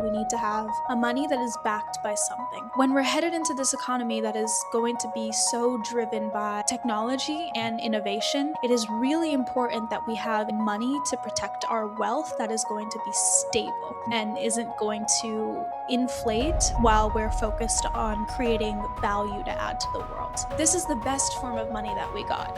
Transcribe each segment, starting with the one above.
We need to have a money that is backed by something. When we're headed into this economy that is going to be so driven by technology and innovation, it is really important that we have money to protect our wealth that is going to be stable and isn't going to inflate while we're focused on creating value to add to the world. This is the best form of money that we got.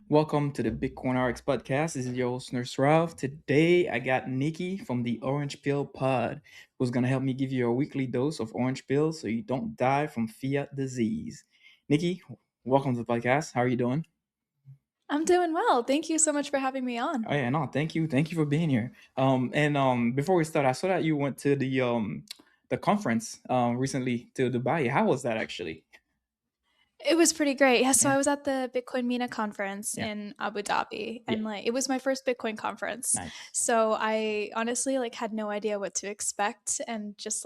Welcome to the Bitcoin RX podcast. This is your host, Nurse Ralph. Today, I got Nicki from the Orange Pill Pod, who's going to help me give you a weekly dose of orange pills so you don't die from fiat disease. Nicki, welcome to the podcast. How are you doing? I'm doing well. Thank you so much for having me on. Oh yeah, no, thank you, for being here. And before we start, I saw that you went to the conference recently to Dubai. How was that actually? It was pretty great. Yeah, so Yeah, I was at the Bitcoin MENA conference yeah, in Abu Dhabi, yeah. and it was my first Bitcoin conference. Nice. So I honestly had no idea what to expect and just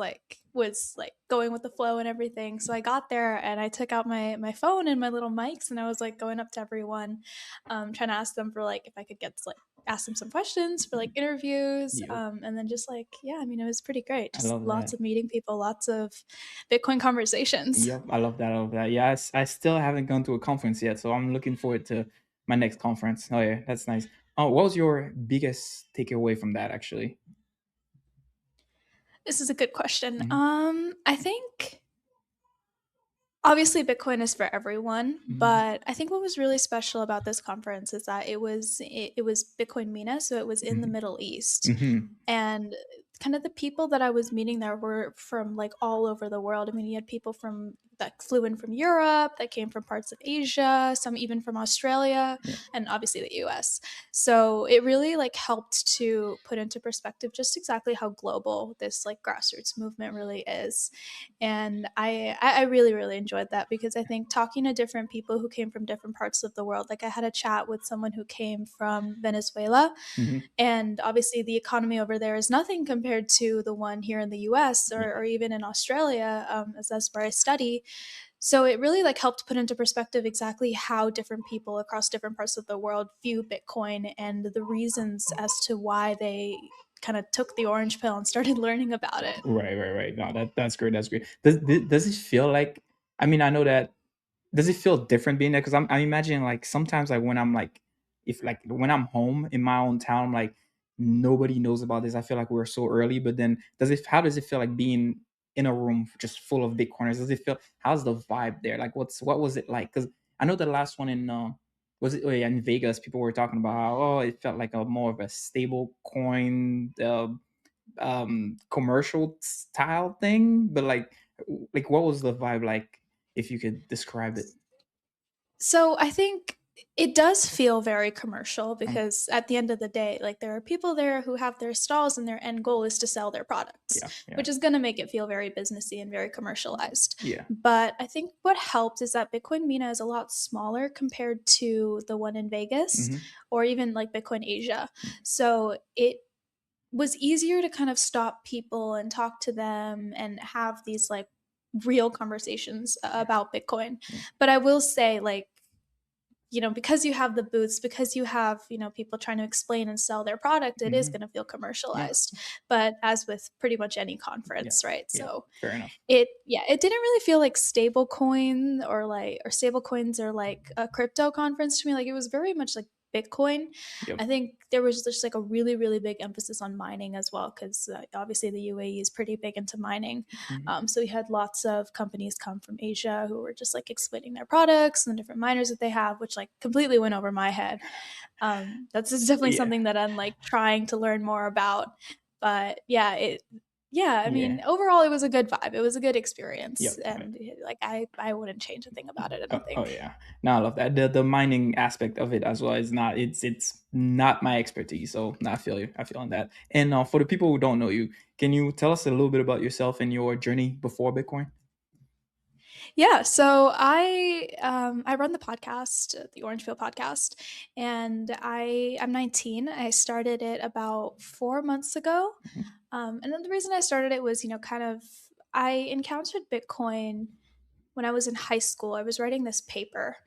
was going with the flow and everything. So I got there and I took out my phone and my little mics and I was going up to everyone, trying to ask them for if I could get to ask them some questions for interviews, Yep, and then just yeah, I mean it was pretty great. I Just love lots that. of meeting people, lots of Bitcoin conversations. Yep, I love that. I love that. Yeah, I still haven't gone to a conference yet, so I'm looking forward to my next conference. Oh yeah, that's nice. Oh, what was your biggest takeaway from that actually? This is a good question. Hmm. I think obviously Bitcoin is for everyone, Hmm. but I think what was really special about this conference is that it was Bitcoin MENA, so it was in the Hmm. Middle East, Hmm. and kind of the people that I was meeting there were from all over the world. I mean, you had people from that flew in from Europe, that came from parts of Asia, some even from Australia, Yeah. and obviously the US. So it really helped to put into perspective just exactly how global this grassroots movement really is. And I really really enjoyed that because I think talking to different people who came from different parts of the world, I had a chat with someone who came from Venezuela, Hmm. and obviously the economy over there is nothing compared to the one here in the US, Yeah. or even in Australia, as that's where I study. So it really helped put into perspective exactly how different people across different parts of the world view Bitcoin and the reasons as to why they kind of took the orange pill and started learning about it. Right, right, right. No, that's great. That's great. Does it feel like? I mean, I know that. Does it feel different being there? Because I'm imagining like sometimes like when I'm like if like when I'm home in my own town, I'm like nobody knows about this. I feel like we're so early, but then does it how does it feel like being in a room just full of Bitcoiners? Does it feel how's the vibe there? Like what was it like? Because I know the last one in was it oh yeah, in Vegas, people were talking about how oh it felt like a more of a stable coin commercial style thing, but like what was the vibe like if you could describe it? So I think it does feel very commercial Um, because at the end of the day, there are people there who have their stalls and their end goal is to sell their products, yeah, yeah, which is going to make it feel very businessy and very commercialized. yeah. But I think what helped is that Bitcoin MENA is a lot smaller compared to the one in Vegas Mhm. or even Bitcoin Asia. So it was easier to kind of stop people and talk to them and have these real conversations Yeah, about Bitcoin. yeah. But I will say, because you have the booths, because you have, people trying to explain and sell their product, it is Mhm. going to feel No, commercialized. But as with pretty much any yeah, conference, right? yeah, So fair enough. it didn't really feel like stable coin or stable coins or a crypto conference to me. It was very much like Bitcoin. Yep. I think there was just a really really big emphasis on mining as well because obviously the UAE is pretty big into mining. Mhm. So we had lots of companies come from Asia who were just explaining their products and the different miners that they have, which completely went over my head. That's just definitely Yeah, something that I'm trying to learn more about. But yeah, I yeah, mean, overall, it was a good vibe. It was a good experience, yep. and I wouldn't change a thing about it. I don't Oh think. yeah. No, I love that. The mining aspect of it as well is not it's not my expertise. So no, I feel you. I feel on that. And for the people who don't know you, can you tell us a little bit about yourself and your journey before Bitcoin? Yeah, so I run the podcast, the Orange Peel podcast, and I'm 19. I started it about 4 months ago, Mhm. and then the reason I started it was kind of I encountered Bitcoin when I was in high school. I was writing this paper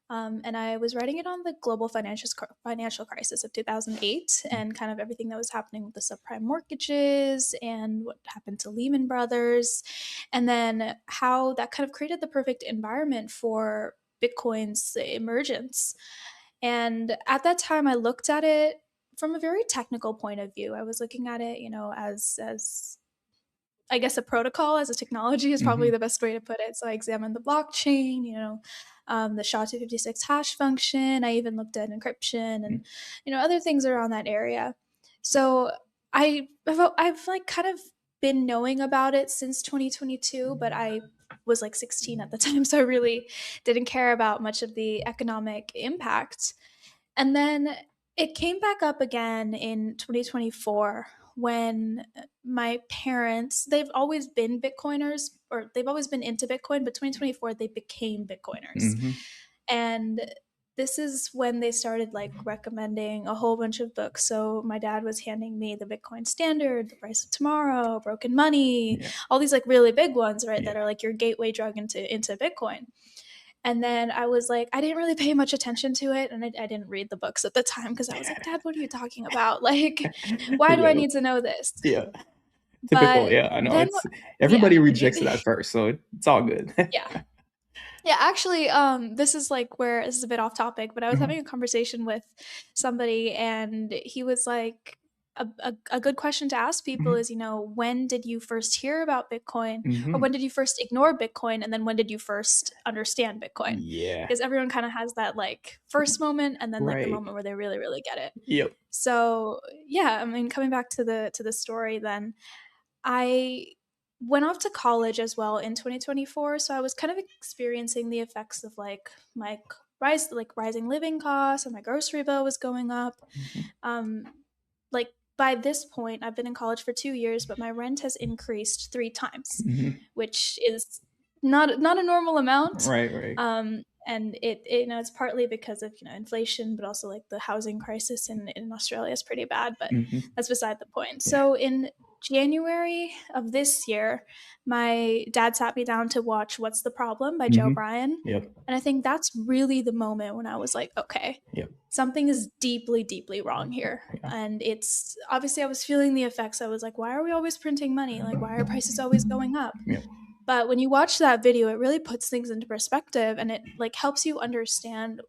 And I was writing it on the global financial crisis of 2008 and kind of everything that was happening with the subprime mortgages and what happened to Lehman Brothers, and then how that kind of created the perfect environment for Bitcoin's emergence. And at that time, I looked at it from a very technical point of view. I was looking at it, as I guess a protocol as a technology is probably Mhm. the best way to put it. So I examined the blockchain, the SHA-256 hash function. I even looked at encryption and other things around that area. So I've like kind of been knowing about it since 2022, but I was like 16 at the time, so I really didn't care about much of the economic impact. And then it came back up again in 2024 when my parents, they've always been Bitcoiners or they've always been into Bitcoin, but 2024 they became Bitcoiners. Mhm. And this is when they started like recommending a whole bunch of books. So my dad was handing me The Bitcoin Standard, The Price of Tomorrow, Broken Money, Yeah. all these like really big ones, right? That Yeah. are like your gateway drug into Bitcoin. And then I was like, I didn't really pay much attention to it, and I didn't read the books at the time because I was like, "Dad, what are you talking about? Like, why do I Yeah. need to know this?" Yeah. Typical. But Yeah, I know. then, It's yeah, everybody rejects it at first, so it's all good. yeah. Yeah, actually, this is like where this is a bit off topic, but I was Mhm. having a conversation with somebody, and he was like, a good question to ask people Mhm. is, when did you first hear about Bitcoin, or Mhm. when did you first ignore Bitcoin, and then when did you first understand Bitcoin? Yeah. Because everyone kind of has that like first moment, and then like the Right. moment where they really, really get it. Yep. So yeah, I mean, coming back to the story, then I went off to college as well in 2024, so I was kind of experiencing the effects of like my rising living costs, and my grocery bill was going up. Mhm. Um, like by this point, I've been in college for 2 years, but my rent has increased 3 times, Mhm. which is not a normal amount. Right, right. And it's partly because of inflation, but also like the housing crisis in Australia is pretty bad. But Mhm. that's beside the point. Yeah. So in January of this year, my dad sat me down to watch What's the Problem by Joe Mhm. Bryan. Yep. And I think that's really the moment when I was like, okay, Yep. something is deeply, deeply wrong here. Yeah. And it's obviously I was feeling the effects. I was like, why are we always printing money? Like, why are prices always going up? Yep. But when you watch that video, it really puts things into perspective and it like helps you understand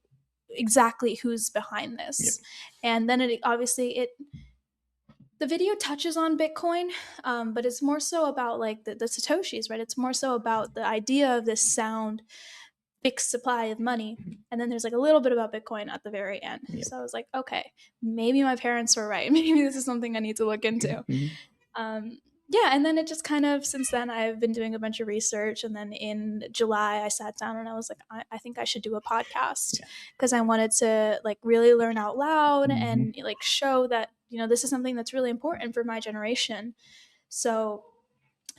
exactly who's behind Yep. this. And then it obviously it the video touches on Bitcoin, but it's more so about like the Satoshis, right? It's more so about the idea of this sound fixed supply of money. And then there's like a little bit about Bitcoin at the very end. Yep. So I was like, okay, maybe my parents were right. Maybe this is something I need to look into. Mhm. Um, yeah, and then it just kind of since then I've been doing a bunch of research, and then in July I sat down and I was like, I think I should do a podcast Yeah. because I wanted to like really learn out loud Mhm. and like show that this is something that's really important for my generation. So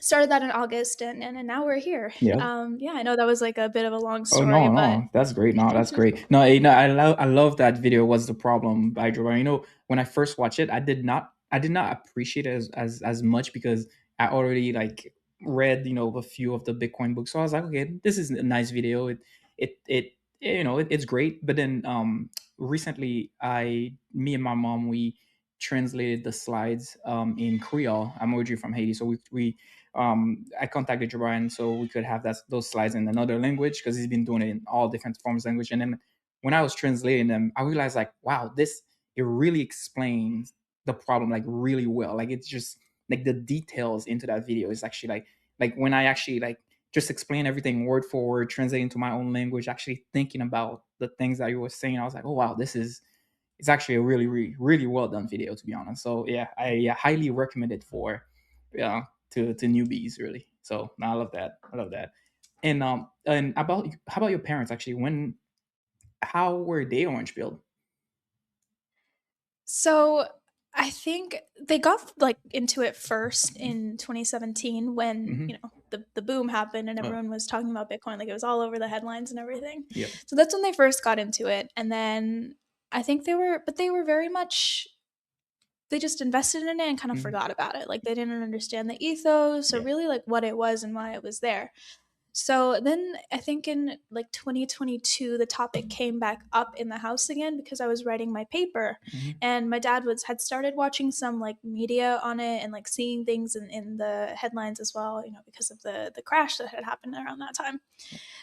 started that in August, and now we're here. Yep. Yeah, I know that was like a bit of a long Oh story, no, but no, that's great. No, that's great. No, I love that video. What's the problem by Joe Rogan. When I first watched it, I did not appreciate it as much because I already like read a few of the Bitcoin books. So I was like, okay, this is a nice video. It's great. But then recently, me and my mom, we translated the slides in Creole. I'm originally from Haiti, so we I contacted Brian so we could have those slides in another language because he's been doing it in all different forms of language. And then when I was translating them, I realized like, wow, it really explains the problem like really well. Like it's just like the details into that video is actually like when I actually like just explain everything word for word, translating to my own language, actually thinking about the things that you were saying. I was like, oh wow, it's actually a really, really, really well done video to be honest. So yeah, I highly recommend it for yeah to newbies really. So no, I love that. I love that. And about how about your parents actually? How were they orange pilled? so I think they got like into it first in 2017 when Mm-hmm. the boom happened and Oh, everyone was talking about Bitcoin, like it was all over the headlines and everything. yep. So that's when they first got into it, and then I think they were very much they just invested in it and kind of Mm-hmm. forgot about it. Like they didn't understand the ethos or Yeah. really like what it was and why it was there. So then I think in like 2022, the topic came back up in the house again because I was writing my paper, Mhm. and my dad was had started watching some like media on it and like seeing things in the headlines as well, because of the crash that had happened around that time.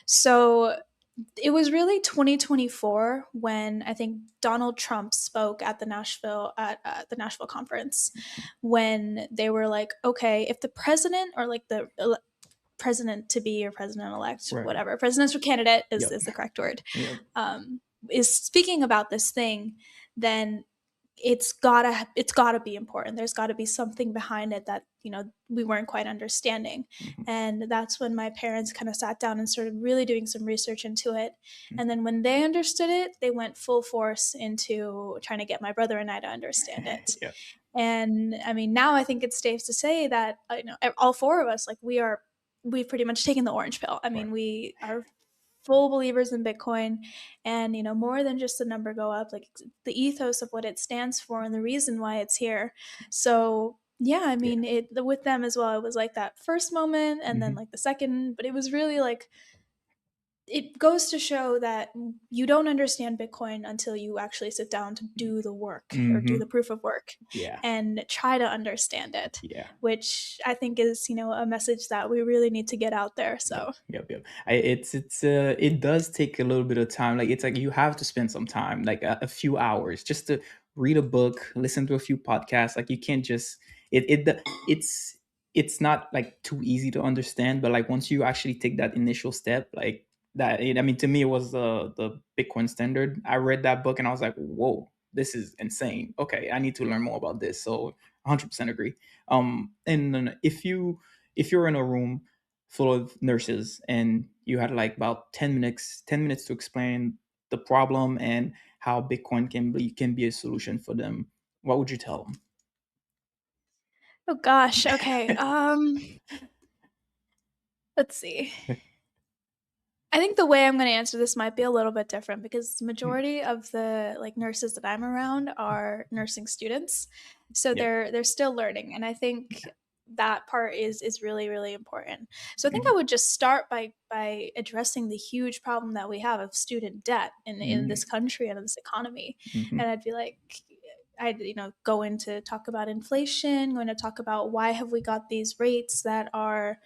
So it was really 2024 when I think Donald Trump spoke at the Nashville conference, when they were like, okay, if the president or like the president to be or president elect, Right. whatever, presidential candidate Yep. is the correct word, Yep. um, is speaking about this thing, then it's gotta be important. There's got to be something behind it that we weren't quite understanding, Mhm. and that's when my parents kind of sat down and started really doing some research into it. Mhm. And then when they understood it, they went full force into trying to get my brother and I to understand it. Yep. And I mean, now I think it's safe to say that all four of us, like we've pretty much taken the orange pill. I Right. mean, we are full believers in Bitcoin, and more than just the number go up, like the ethos of what it stands for and the reason why it's here. So yeah, I Yeah. mean, it with them as well. It was like that first moment, and then Mhm. like the second, but it was really like it goes to show that you don't understand Bitcoin until you actually sit down to do the work or do the Mhm. proof of work Yeah. and try to understand it, Yeah. which I think is, a message that we really need to get out there. Yep, So, yep, yep. It does take a little bit of time. Like it's like you have to spend some time, like a few hours, just to read a book, listen to a few podcasts. Like you can't just it's it's not like too easy to understand. But like once you actually take that initial step, like that, I mean, to me, it was the Bitcoin Standard. I read that book and I was like, whoa, this is insane. Okay, I need to learn more about this. So 100% agree. And then if you're in a room full of nurses and you had like about 10 minutes to explain the problem and how Bitcoin can be a solution for them, what would you tell oh gosh, okay. Let's see. I think the way I'm going to answer this might be a little bit different because the them? majority of the like nurses that I'm around are nursing students. So Yep. they're still learning, and I think that part is really really important. So I think I Mhm. would just start by addressing the huge problem that we have of student debt in Mhm. this country and in this economy. Mhm. And I'd be like I'd go into talk about inflation, going to talk about why have we got these rates that are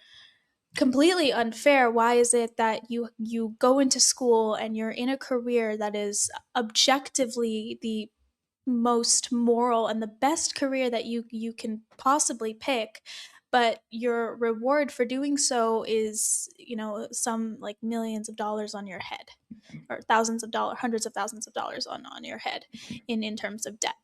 completely unfair. Why is it that you go into school and you're in a career that is objectively the most moral and the best career that you can possibly pick, but your reward for doing so is some like millions of dollars on your head, or thousands of dollars, hundreds of thousands of dollars on your head in terms of debt.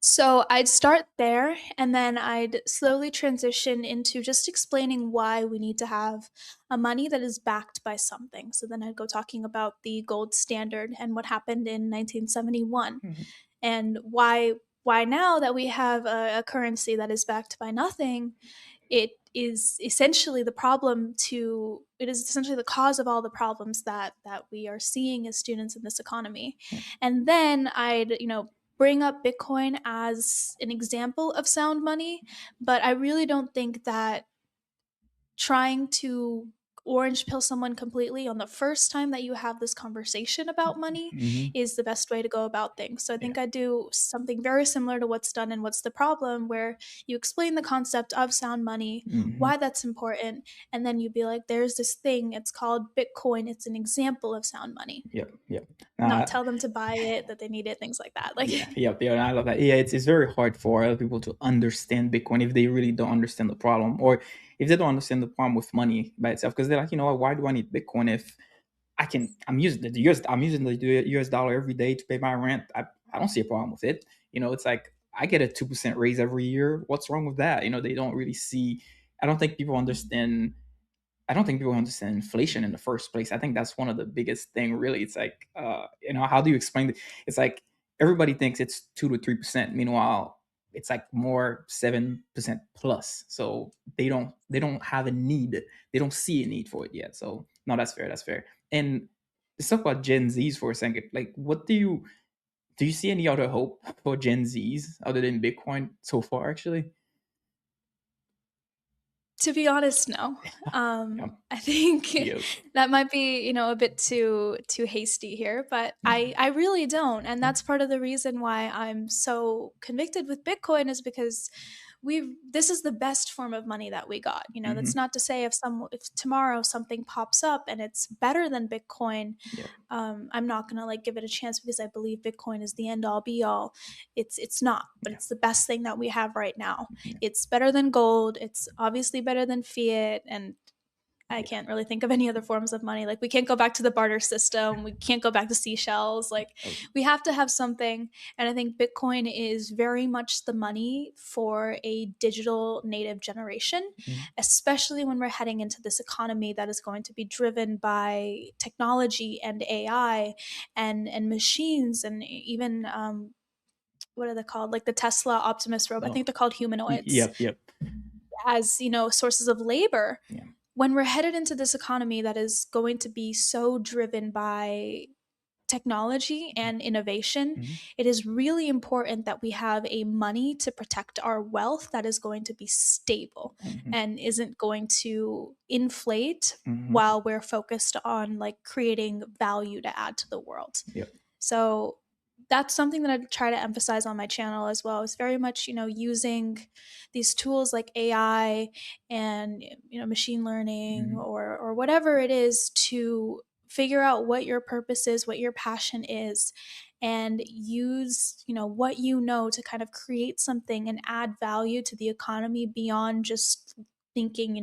So I'd start there, and then I'd slowly transition into just explaining why we need to have a money that is backed by something. So then I'd go talking about the gold standard and what happened in 1971, Mhm. and why now that we have a currency that is backed by nothing, it is essentially the cause of all the problems that we are seeing as students in this economy. Yeah. And then I'd bring up Bitcoin as an example of sound money, but I really don't think that trying to orange pill someone completely on the first time that you have this conversation about money Mhm. is the best way to go about things. So I Yeah. think I do something very similar to what's done and what's the problem, where you explain the concept of sound money, Mhm. why that's important, and then you'd be like, there's this thing, it's called Bitcoin, it's an example of sound money. Yep. Yep. Not Uh, tell them to buy it, that they need it, things like that. Like Yeah, yeah, yeah. I love that. Yeah, it's very hard for other people to understand Bitcoin if they really don't understand the problem, or if they don't understand the problem with money by itself, because they're like, you know what, why do I need Bitcoin if I'm using the US dollar every day to pay my rent. I don't see a problem with it. It's like I get a 2% raise every year. What's wrong with that? They don't really see. I don't think people understand I don't think people understand inflation in the first place. I think that's one of the biggest thing. Really, it's like, how do you explain it? It's like everybody thinks it's 2 to 3%. Meanwhile, it's like more 7% plus. So they don't have a need. They don't see a need for it yet. So no, that's fair. That's fair. And let's talk about Gen Zs for a second. Like, what do you see any other hope for Gen Zs other than Bitcoin so far? Actually, To be honest, no. Yeah. I think Yep. that might be, a bit too hasty here, but I Mhm. I really don't, and Yeah. that's part of the reason why I'm so convicted with Bitcoin is because we've this is the best form of money that we got. That's Mhm. not to say if tomorrow something pops up and it's better than Bitcoin, Yep. I'm not gonna like give it a chance because I believe Bitcoin is the end all be all. It's not, but Yeah. it's the best thing that we have right now. Yeah. It's better than gold. It's obviously better than fiat, and I Yeah. can't really think of any other forms of money. Like, we can't go back to the barter system. We can't go back to seashells. Like, Oh, we have to have something. And I think Bitcoin is very much the money for a digital native generation, mhm. especially when we're heading into this economy that is going to be driven by technology and AI and machines and even what are they called? Like the Tesla Optimus robot. I Oh, think they're called humanoids yep, yep. as sources of labor. Yeah. When we're headed into this economy that is going to be so driven by technology and innovation, Mhm. it is really important that we have a money to protect our wealth that is going to be stable Mhm. and isn't going to inflate Mhm. while we're focused on like creating value to add to the world. Yep. So that's something that I try to emphasize on my channel as well. It's very much, using these tools like AI and machine learning Mhm. or whatever it is to figure out what your purpose is, what your passion is, and use, what to kind of create something and add value to the economy beyond just thinking,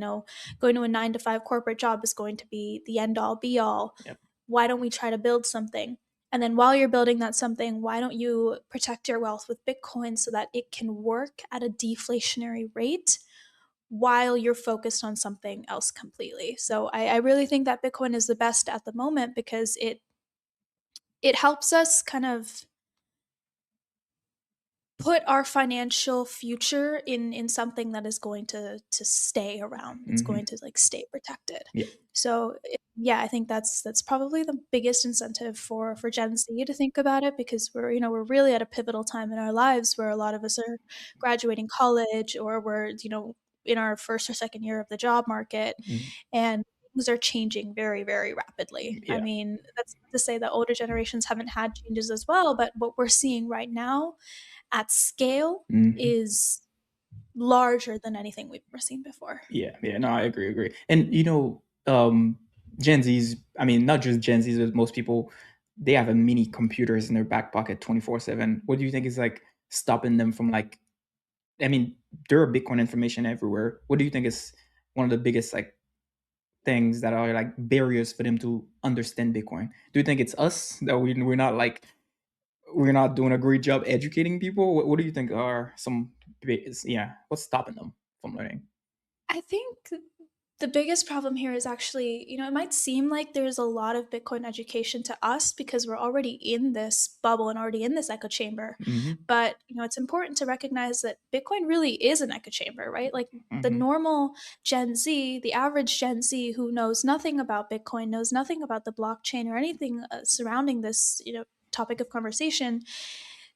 going to a 9 to 5 corporate job is going to be the end all be all. Yep. Why don't we try to build something? And then while you're building that something, why don't you protect your wealth with Bitcoin so that it can work at a deflationary rate while you're focused on something else completely? So I really think that Bitcoin is the best at the moment because it helps us kind of put our financial future in something that is going to stay around. It's going Mhm. to like stay protected. Yep. So yeah, I think that's probably the biggest incentive for Gen Z to think about it because we're really at a pivotal time in our lives where a lot of us are graduating college or we're in our first or second year of the job market, Mhm. and things are changing very, very rapidly. I Yeah. mean, that's not to say that older generations haven't had changes as well, but what we're seeing right now at scale Mhm. is larger than anything we've ever seen before. Yeah, yeah, no, I agree, agree. And Gen Zs, I mean, not just Gen Zs, but most people, they have a mini computers in their back pocket 24/7. What do you think is like stopping them from like, I mean, there are Bitcoin information everywhere. What do you think is one of the biggest like things that are like barriers for them to understand Bitcoin? Do you think it's us that we're not like we're not doing a great job educating people? What do you think are some yeah, what's stopping them from learning? I think the biggest problem here is actually, it might seem like there's a lot of Bitcoin education to us because we're already in this bubble and already in this echo chamber. Mhm. But, it's important to recognize that Bitcoin really is an echo chamber, right? Like the Mhm. normal Gen Z, the average Gen Z who knows nothing about Bitcoin, knows nothing about the blockchain or anything surrounding this, topic of conversation,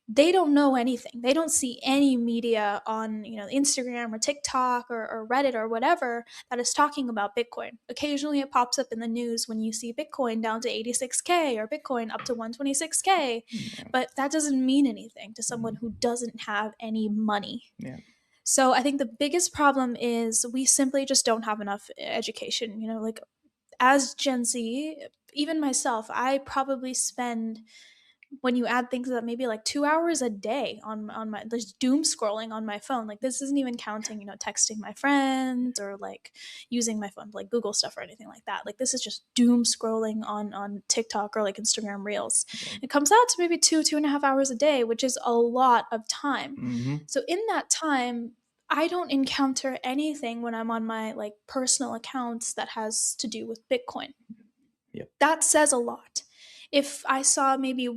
they don't know anything. They don't see any media on, Instagram or TikTok or Reddit or whatever that is talking about Bitcoin. Occasionally it pops up in the news when you see Bitcoin down to 86K or Bitcoin up to 126K, Yeah. but that doesn't mean anything to someone Mhm. who doesn't have any money. Yeah. So I think the biggest problem is we simply just don't have enough education. Like as Gen Z, even myself, I probably spend, when you add things that maybe like 2 hours a day on my there's doom scrolling on my phone. Like this isn't even counting, texting my friends or like using my phone to like Google stuff or anything like that. Like this is just doom scrolling on TikTok or like Instagram Reels. Yeah. It comes out to maybe 2.5 hours a day, which is a lot of time. Mhm. So in that time, I don't encounter anything when I'm on my like personal accounts that has to do with Bitcoin. Yep. That says a lot. If I saw maybe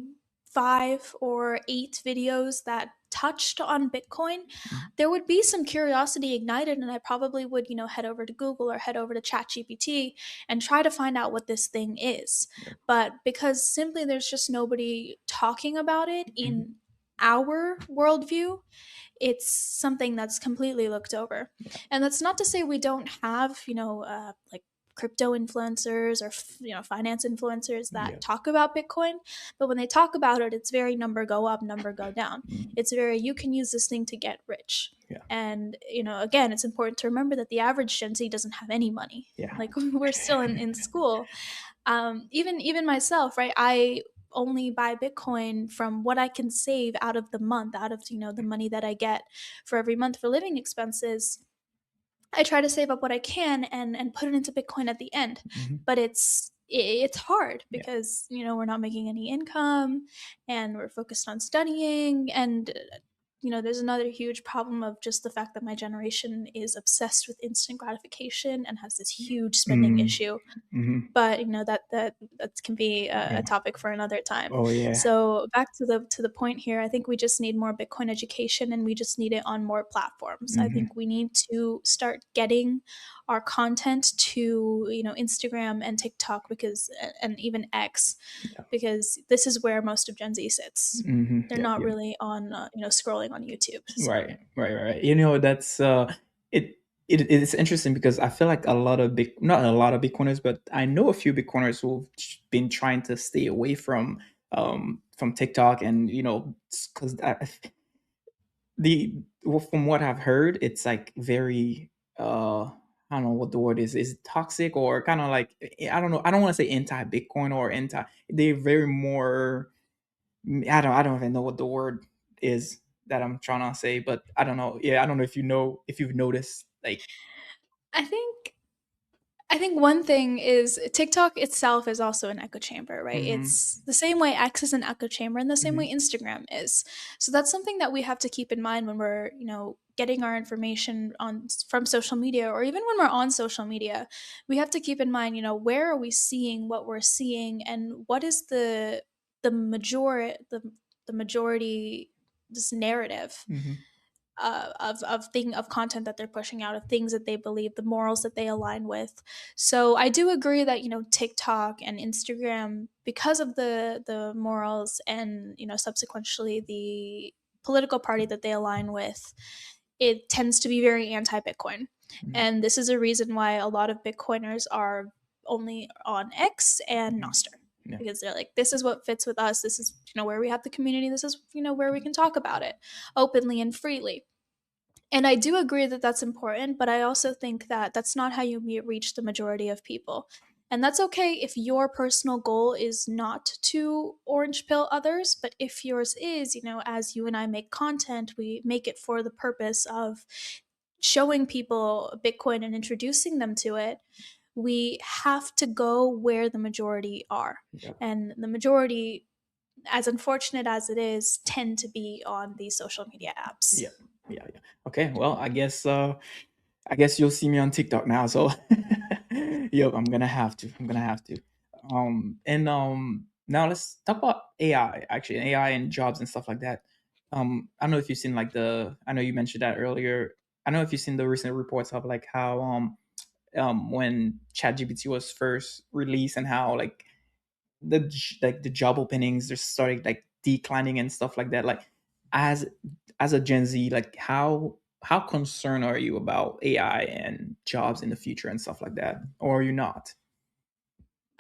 5 or 8 videos that touched on Bitcoin, Mhm. there would be some curiosity ignited, and I probably would, head over to Google or head over to ChatGPT and try to find out what this thing is. Yep. But because simply there's just nobody talking about it Mhm. our worldview, it's something that's completely looked over. Yeah. And that's not to say we don't have, like crypto influencers or finance influencers that Yeah. talk about Bitcoin, but when they talk about it, it's very number go up, number go down. Mm. It's very you can use this thing to get rich. Yeah. And again, it's important to remember that the average Gen Z doesn't have any money. Yeah. Like we're still in school. Even myself, right? I only buy Bitcoin from what I can save out of the month, out of the money that I get for every month for living expenses. I try to save up what I can and put it into Bitcoin at the end. Mhm. But it's hard Yeah. because we're not making any income and we're focused on studying, and there's another huge problem of just the fact that my generation is obsessed with instant gratification and has this huge spending Mm. issue. Mhm. But that can be a Yeah. topic for another time. Oh, yeah. So back to the point here, I think we just need more Bitcoin education, and we just need it on more platforms. I Mhm. think we need to start getting our content to Instagram and TikTok, because and even X, Yeah. because this is where most of Gen Z sits. Mhm. They're Yeah, not yeah. really on scrolling on YouTube. So Right, right, right. That's it. It's interesting because I feel like a lot of big, not a lot of Bitcoiners, but I know a few Bitcoiners who've been trying to stay away from TikTok, and because the well, from what I've heard, it's like very I don't know what the word is. Is it toxic or kind of like, I don't know. I don't want to say anti Bitcoin or anti. They're very more, I don't even know what the word is that I'm trying to say, but I don't know. Yeah, I don't know if you've noticed like. I think I think one thing is TikTok itself is also an echo chamber, right? Mhm, It's the same way X is an echo chamber and the same mhm, way Instagram is. So that's something that we have to keep in mind when we're, getting our information on from social media, or even when we're on social media. We have to keep in mind, where are we seeing what we're seeing, and what is the majority this narrative mhm, of content that they're pushing out, of things that they believe, the morals that they align with. So I do agree that TikTok and Instagram, because of the morals and subsequently the political party that they align with, it tends to be very anti-Bitcoin. mhm, And this is a reason why a lot of Bitcoiners are only on X and mhm. Nostr, Yeah. because they're like, this is what fits with us. This is where we have the community. This is where we can talk about it openly and freely. And I do agree that that's important, but I also think that that's not how you reach the majority of people. And that's okay if your personal goal is not to orange pill others, but if yours is, as you and I make content, we make it for the purpose of showing people Bitcoin and introducing them to it. We have to go where the majority are. Yeah. And the majority, as unfortunate as it is, tend to be on these social media apps. Yeah. Yeah. Yeah. Okay. Well, I guess you'll see me on TikTok now. So, yep, I'm gonna have to. I'm gonna have to. And now let's talk about AI. Actually, AI and jobs and stuff like that. I don't know if you've seen like I know you mentioned that earlier. I don't know if you've seen the recent reports of like how when ChatGPT was first released, and how like the job openings just started like declining and stuff like that. Like, as as a Gen Z, like how concerned are you about AI and jobs in the future and stuff like that, or are you not?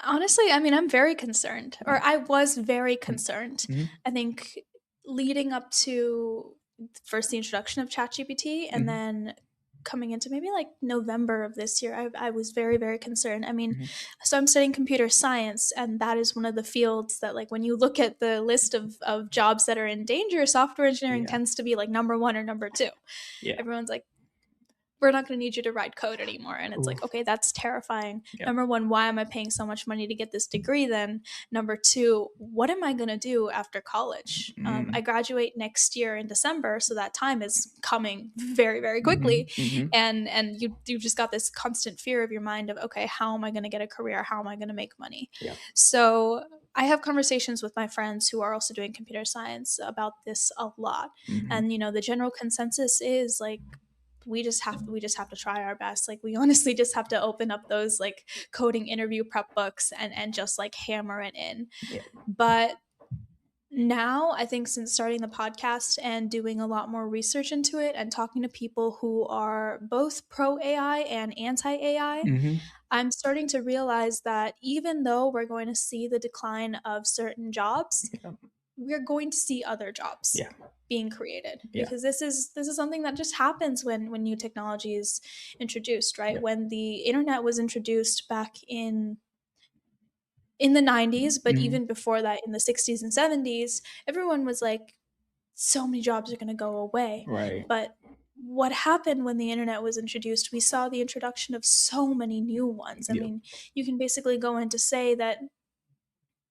Honestly, I mean, I'm very concerned, or Yeah. I was very concerned. Mm-hmm. I think leading up to first the introduction of ChatGPT, and Hmm. then coming into maybe like November of this year, I was very, very concerned. I mean, Hmm. so I'm studying computer science, and that is one of the fields that, like, when you look at the list of jobs that are in danger, software engineering Yeah. tends to be like number one or number two. Yeah. Everyone's like, we're not going to need you to write code anymore. And it's like, Oof. okay, that's terrifying. Yeah. Number one, why am I paying so much money to get this degree then? Number two, what am I going to do after college? I Mm. graduate next year in December, so that time is coming very, very Hmm. quickly. Hmm. And you've just got this constant fear of your mind of, okay, how am I going to get a career? How am I going to make money? Yeah. So I have conversations with my friends who are also doing computer science about this a lot. Hmm. And the general consensus is like, we just have to try our best. Like, we honestly just have to open up those like coding interview prep books and just like hammer it in. Yeah. But Now, I think since starting the podcast and doing a lot more research into it and talking to people who are both pro AI and anti AI, Hmm. I'm starting to realize that even though we're going to see the decline of certain jobs, Yeah. we're going to see other jobs Yeah. being created, Yeah. because this is something that just happens when new technology is introduced, right? Yeah. When the internet was introduced back in the 90s, but Hmm. even before that in the 60s and 70s, everyone was like, so many jobs are going to go away. Right. But what happened when the internet was introduced, we saw the introduction of so many new ones. I Yeah. mean, you can basically go in to say that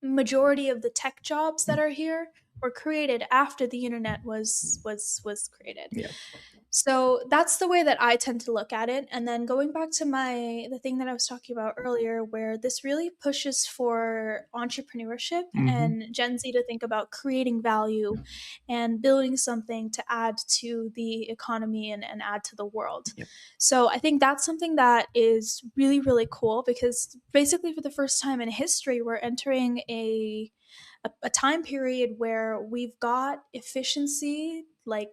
majority of the tech jobs that are here were created after the internet was created. Yeah. So that's the way that I tend to look at it. And then going back to the thing that I was talking about earlier, where this really pushes for entrepreneurship Hmm. and Gen Z to think about creating value and building something to add to the economy and add to the world. Yeah. So I think that's something that is really, really cool, because basically for the first time in history, we're entering a time period where we've got efficiency like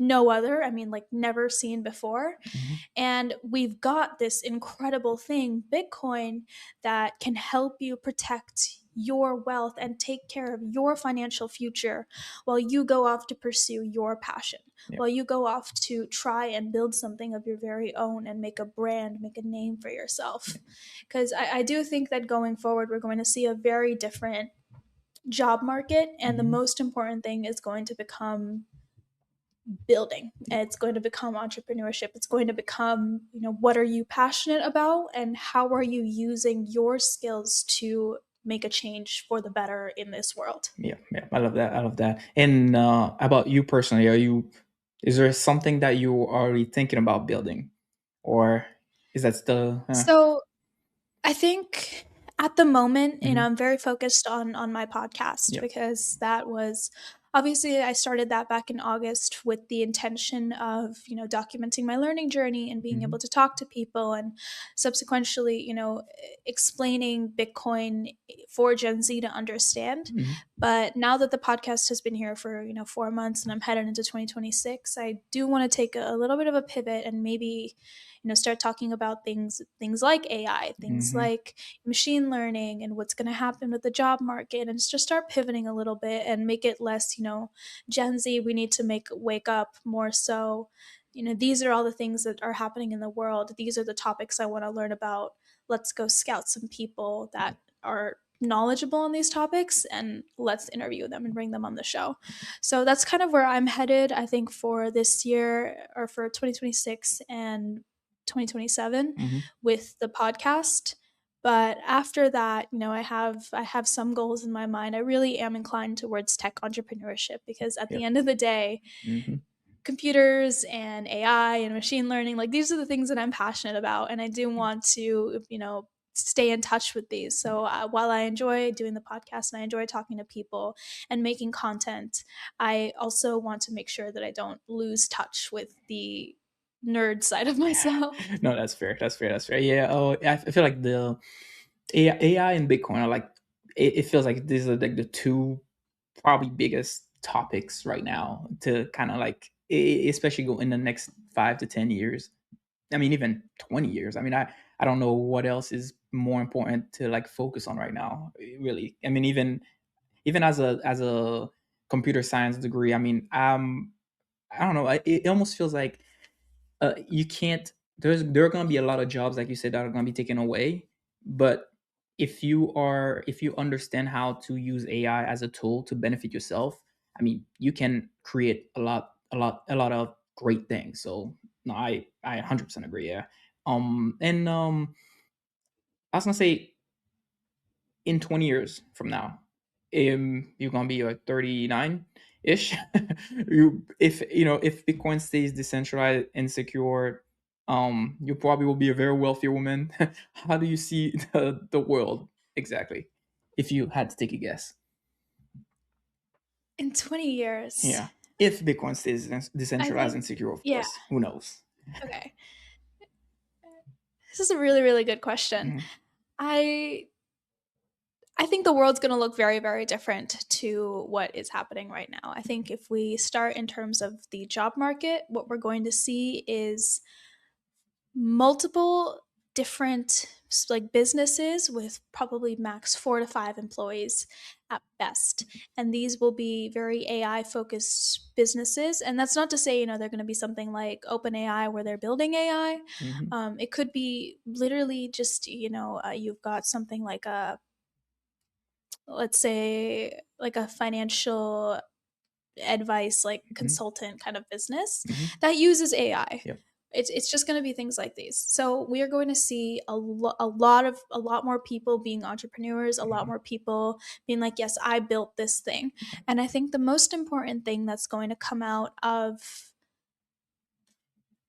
no other. I mean, like never seen before. Hmm. And we've got this incredible thing, Bitcoin, that can help you protect your wealth and take care of your financial future while you go off to pursue your passion, Yeah. while you go off to try and build something of your very own and make a brand, make a name for yourself. Because I do think that going forward, we're going to see a very different job market. And the Hmm. most important thing is going to become building. It's going to become entrepreneurship. It's going to become, what are you passionate about and how are you using your skills to make a change for the better in this world. Yeah. Yeah. I love that. I love that. And about you personally, is there something that you are already thinking about building, or is that still? So I think at the moment, Mhm. I'm very focused on my podcast, Yeah. because that was obviously I started that back in August with the intention of, documenting my learning journey and being able Mhm. to talk to people, and subsequently, explaining Bitcoin for Gen Z to understand. Mhm. But now that the podcast has been here for, 4 months and I'm headed into 2026, I do want to take a little bit of a pivot and maybe, start talking about things like AI, things Mhm. like machine learning, and what's going to happen with the job market, and just start pivoting a little bit and make it less, Gen Z, we need to make wake up, more so, these are all the things that are happening in the world. These are the topics I want to learn about. Let's go scout some people that are knowledgeable on these topics, and let's interview them and bring them on the show. So that's kind of where I'm headed, I think, for this year, or for 2026 and 2027 Mhm. with the podcast. But after that, I have some goals in my mind. I really am inclined towards tech entrepreneurship, because at Yeah. the end of the day, Mhm. computers and AI and machine learning, like these are the things that I'm passionate about, and I do want to, stay in touch with these. So while I enjoy doing the podcast and I enjoy talking to people and making content, I also want to make sure that I don't lose touch with the nerd side of myself. No, that's fair. That's fair. That's fair. Yeah. Oh, I feel like the AI and Bitcoin are like, it feels like these are like the two probably biggest topics right now to kind of like, especially go in the next 5 to 10 years. I mean, even 20 years. I mean, I don't know what else is more important to like focus on right now. Really. I mean, even as a computer science degree. I mean, I don't know. It almost feels like you can't. There are going to be a lot of jobs, like you said, that are going to be taken away. But if you understand how to use AI as a tool to benefit yourself, I mean, you can create a lot of great things. So no, I 100% agree. Yeah. And I was gonna say, in 20 years from now, you're gonna be like 39 ish. If Bitcoin stays decentralized and secure, you probably will be a very wealthy woman. How do you see the world exactly, if you had to take a guess? In 20 years, Yeah, if Bitcoin stays I decentralized and think, secure, of yeah, course, who knows? okay. This is a really, really good question. Mhm. I I think the world's going to look very, very different to what is happening right now. I think if we start in terms of the job market, what we're going to see is multiple different like businesses with probably max 4 to 5 employees at best, and these will be very AI focused businesses. And that's not to say, they're going to be something like open AI where they're building AI. Hmm. It could be literally just, you've got something like a, let's say, like a financial advice, like Hmm. consultant kind of business Hmm. that uses AI. Yep. It's just going to be things like these. So we are going to see a lot more people being entrepreneurs, a lot Hmm. more people being like, yes, I built this thing. And I think the most important thing that's going to come out of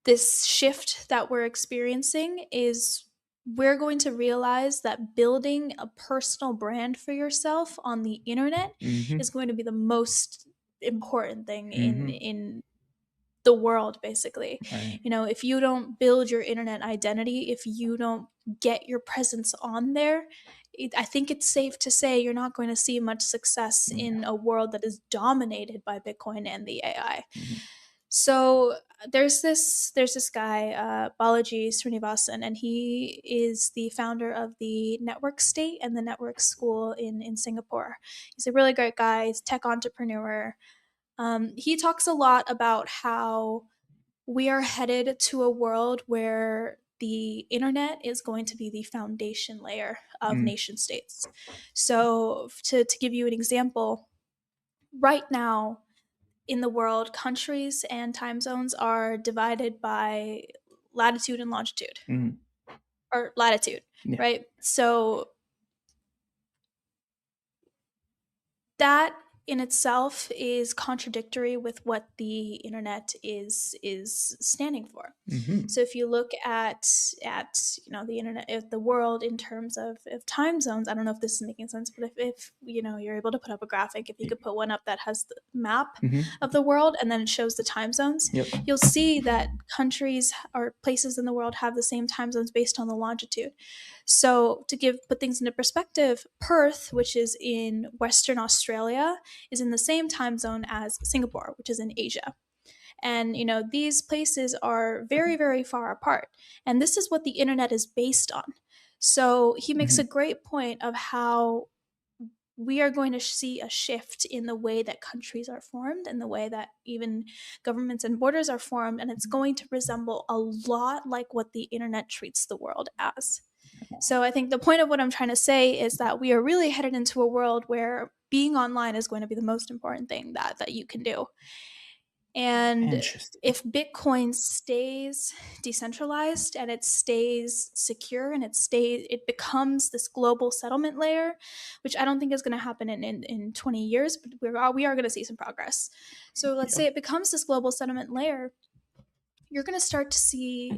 this shift that we're experiencing is we're going to realize that building a personal brand for yourself on the internet Hmm. is going to be the most important thing in Hmm. in the world, basically. Right. If you don't build your internet identity, if you don't get your presence on there, I think it's safe to say you're not going to see much success in Yeah. a world that is dominated by Bitcoin and the AI. Hmm. So there's this guy, Balaji Srinivasan, and he is the founder of the Network State and the Network School in Singapore. He's a really great guy. He's a tech entrepreneur. He talks a lot about how we are headed to a world where the internet is going to be the foundation layer of Mm. nation states. So, to give you an example, right now in the world, countries and time zones are divided by latitude and longitude, Mm. or latitude, Yeah. right? So, that in itself is contradictory with what the internet is standing for. Hmm. So if you look at the internet, if the world in terms of time zones, I don't know if this is making sense, but if you're able to put up a graphic, if you could put one up that has the map Hmm. of the world and then it shows the time zones, Yep. you'll see that countries or places in the world have the same time zones based on the longitude. So to put things into perspective, Perth, which is in Western Australia, is in the same time zone as Singapore, which is in Asia. And these places are very, very far apart. And this is what the internet is based on. So he makes a Hmm. great point of how we are going to see a shift in the way that countries are formed and the way that even governments and borders are formed. And it's going to resemble a lot like what the internet treats the world as. So I think the point of what I'm trying to say is that we are really headed into a world where being online is going to be the most important thing that you can do. And Interesting. if Bitcoin stays decentralized and it stays secure and it becomes this global settlement layer, which I don't think is going to happen in 20 years, but we are going to see some progress. So let's Yep. say it becomes this global settlement layer, you're going to start to see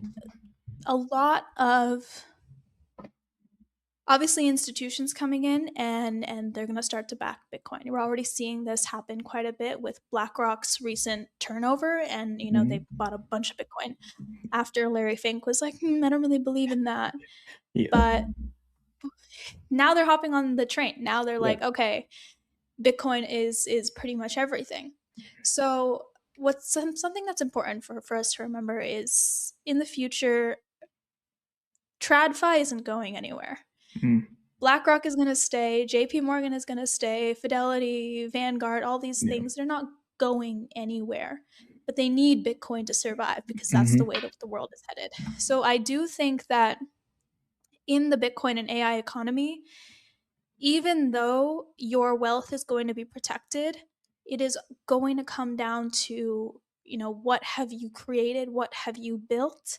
a lot of, obviously, institutions coming in, and they're going to start to back Bitcoin. We're already seeing this happen quite a bit with BlackRock's recent turnover, and they Hmm. bought a bunch of Bitcoin after Larry Fink was like, I don't really believe in that. Yeah. But now they're hopping on the train. Now they're Yeah. like, okay, Bitcoin is pretty much everything. So what's something that's important for us to remember is, in the future, TradFi isn't going anywhere. Mm. BlackRock is going to stay, JP Morgan is going to stay, Fidelity, Vanguard, all these Yeah. things, they're not going anywhere. But they need Bitcoin to survive because that's the Hmm. way that the world is headed. So I do think that in the Bitcoin and AI economy, even though your wealth is going to be protected, it is going to come down to, what have you created? What have you built?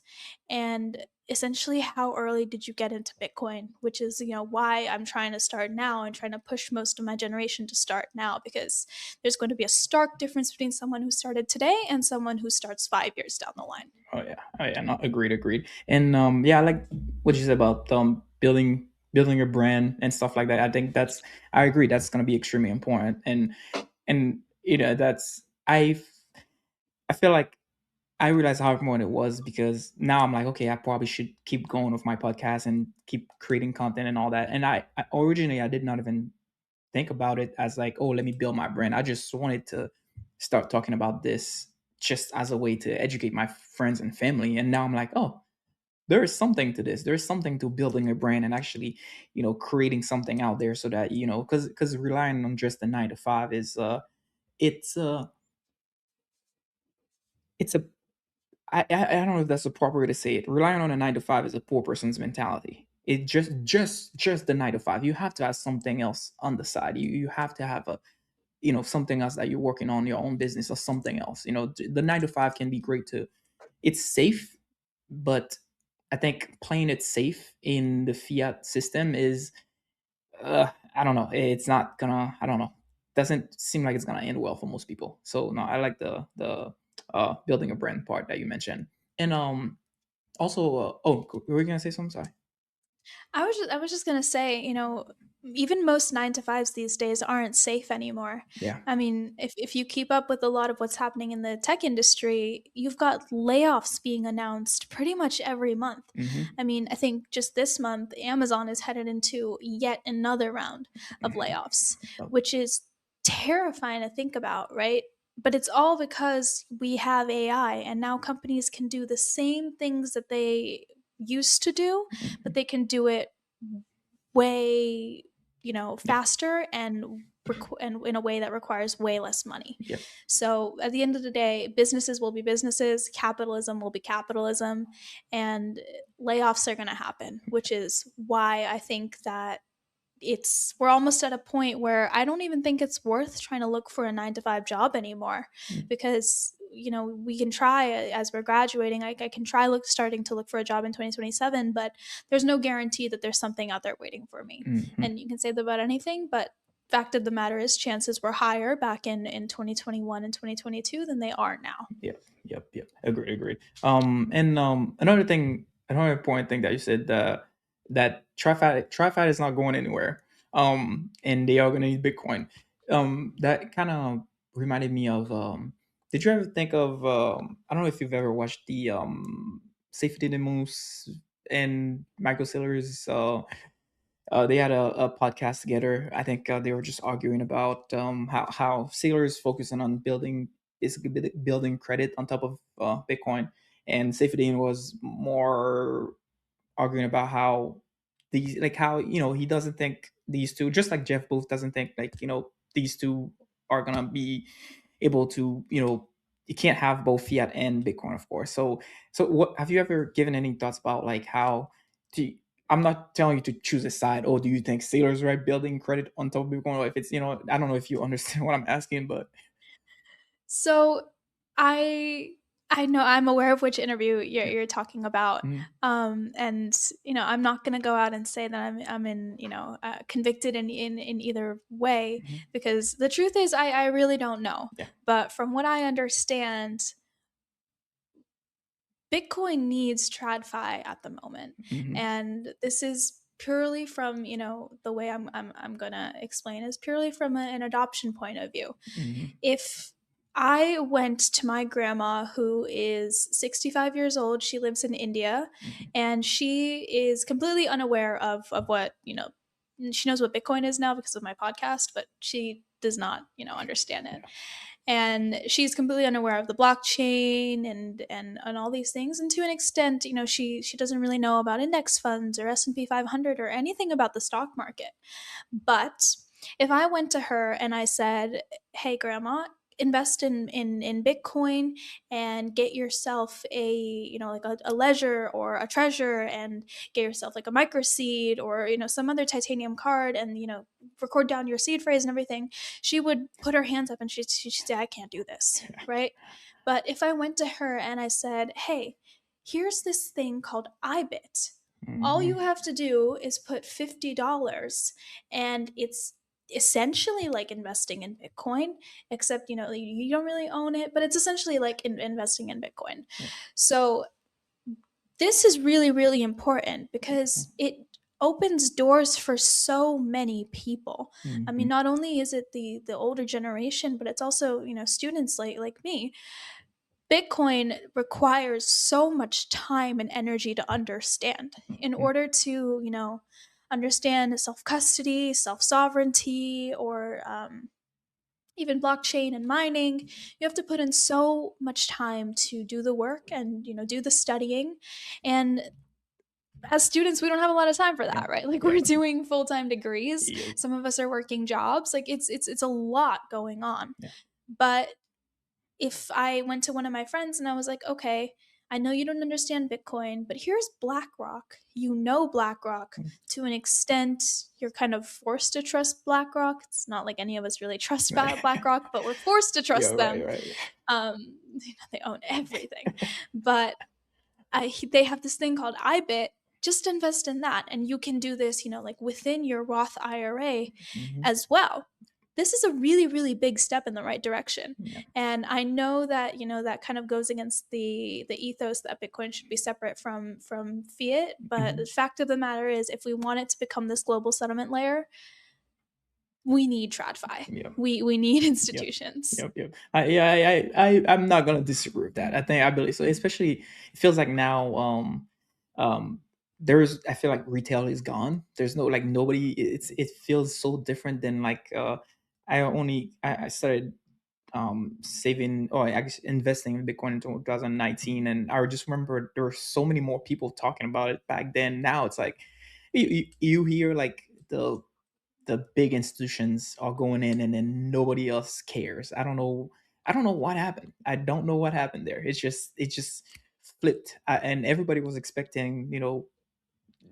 And essentially, how early did you get into Bitcoin? Which is, why I'm trying to start now and trying to push most of my generation to start now, because there's going to be a stark difference between someone who started today and someone who starts 5 years down the line. Oh yeah. Oh yeah. No, agreed. Agreed. And yeah, I like what you said about building your brand and stuff like that. I think I agree. That's going to be extremely important. And that's I feel like I realized how important it was because now I'm like, okay, I probably should keep going with my podcast and keep creating content and all that. And I originally I did not even think about it as like, oh, let me build my brand. I just wanted to start talking about this just as a way to educate my friends and family. And now I'm like, oh, there is something to this. There's something to building a brand and actually, creating something out there so that, because relying on just the 9 to 5 is it's it's a I don't know if that's the proper way to say it. Relying on a 9 to 5 is a poor person's mentality. It just the 9 to 5. You have to have something else on the side. You have to have a something else that you're working on your own business or something else. The 9 to 5 can be great too. It's safe, but I think playing it safe in the fiat system is I don't know. It's not gonna. I don't know. Doesn't seem like it's gonna end well for most people. So no, I like the building a brand part that you mentioned. And also, were you gonna say something? Sorry. I was just gonna say, even most 9 to 5s these days aren't safe anymore. Yeah. I mean, if you keep up with a lot of what's happening in the tech industry, you've got layoffs being announced pretty much every month. Mm-hmm. I mean, I think just this month, Amazon is headed into yet another round of Mm-hmm. layoffs, Yep. which is terrifying to think about, right? But it's all because we have AI, and now companies can do the same things that they used to do, but Mhm. they can do it way, Yeah. faster and in a way that requires way less money. Yep. So at the end of the day, businesses will be businesses, capitalism will be capitalism, and layoffs are going to happen, which is why I think that we're almost at a point where I don't even think it's worth trying to look for a 9 to 5 job anymore, Mm. because we can try as we're graduating. I can try starting to look for a job in 2027, but there's no guarantee that there's something out there waiting for me. Mhm. And you can say that about anything, but fact of the matter is chances were higher back in 2021 and 2022 than they are now. Yep, yep. Agreed, agreed. And another important thing that you said, that TriFi is not going anywhere. And they are going to need Bitcoin. That kind of reminded me of. Did you ever think of? I don't know if you've ever watched the Safety the Moose and Michael Saylor's they had a podcast together. I think they were just arguing about how Sailor focusing on basically building credit on top of Bitcoin, and Saifedean was more arguing about how these like how he doesn't think these two, just like Jeff Booth doesn't think like these two are gonna be able to you can't have both fiat and Bitcoin, of course. So what have you ever given any thoughts about like how to I'm not telling you to choose a side. Oh, do you think Sailor's right building credit on top of Bitcoin? Or if it's I don't know if you understand what I'm asking, but So I I know I'm aware of which interview you're, yeah. you're talking about, Mhm, and I'm not going to go out and say that I'm in convicted in either way, mhm, because the truth is I really don't know. yeah. But from what I understand, Bitcoin needs TradFi at the moment, Mhm, and this is purely from the way I'm gonna explain is purely from an adoption point of view. mhm, If I went to my grandma, who is 65 years old, she lives in India, mhm, and she is completely unaware of what, she knows what Bitcoin is now because of my podcast, but she does not, understand it. yeah. And she's completely unaware of the blockchain and all these things. And to an extent, she doesn't really know about index funds or S&P 500 or anything about the stock market. But if I went to her and I said, "Hey, grandma, invest in Bitcoin and get yourself like a ledger or a treasure, and get yourself like a micro seed or some other titanium card, and record down your seed phrase and everything," she would put her hands up and she'd say, "I can't do this," right? But if I went to her and I said, "Hey, here's this thing called IBIT. All you Mhm, have to do is put $50, and it's essentially like investing in Bitcoin, except you don't really own it, but it's essentially like investing in Bitcoin." yeah. So this is really, really important because it opens doors for so many people. I mean, Mhm, not only is it the older generation, but it's also students like me. Bitcoin requires so much time and energy to understand in Mm, order to, understand self custody, self sovereignty, or even blockchain and mining. You have to put in so much time to do the work and do the studying. And as students, we don't have a lot of time for yeah, that, right? Like yeah, we're doing full-time degrees. yeah, Some of us are working jobs. Like it's a lot going on. yeah. But if I went to one of my friends and I was like, okay, I know you don't understand Bitcoin, but here's BlackRock. You know BlackRock Mm. to an extent. You're kind of forced to trust BlackRock. It's not like any of us really trust Right. BlackRock, but we're forced to Yeah, trust right, them. right. They own everything. But they have this thing called iBit. Just invest in that, and you can do this, like within your Roth IRA Mhm. as well. This is a really, really big step in the right direction. Yeah. And I know that, that kind of goes against the ethos that Bitcoin should be separate from fiat. But the Mhm. fact of the matter is, if we want it to become this global settlement layer, we need TradFi. Yeah. We need Yep. institutions. Yep. Yep. Yeah. I'm not gonna disagree with that. I believe so. Especially, it feels like now, um, there's. I feel like retail is gone. There's no, like, nobody. It feels so different than, like, I started saving, or I guess investing in Bitcoin in 2019, and I just remember there were so many more people talking about it back then. Now it's like you hear, like, the big institutions are going in, and then nobody else cares. I don't know what happened. I don't know what happened there. It just flipped. And everybody was expecting,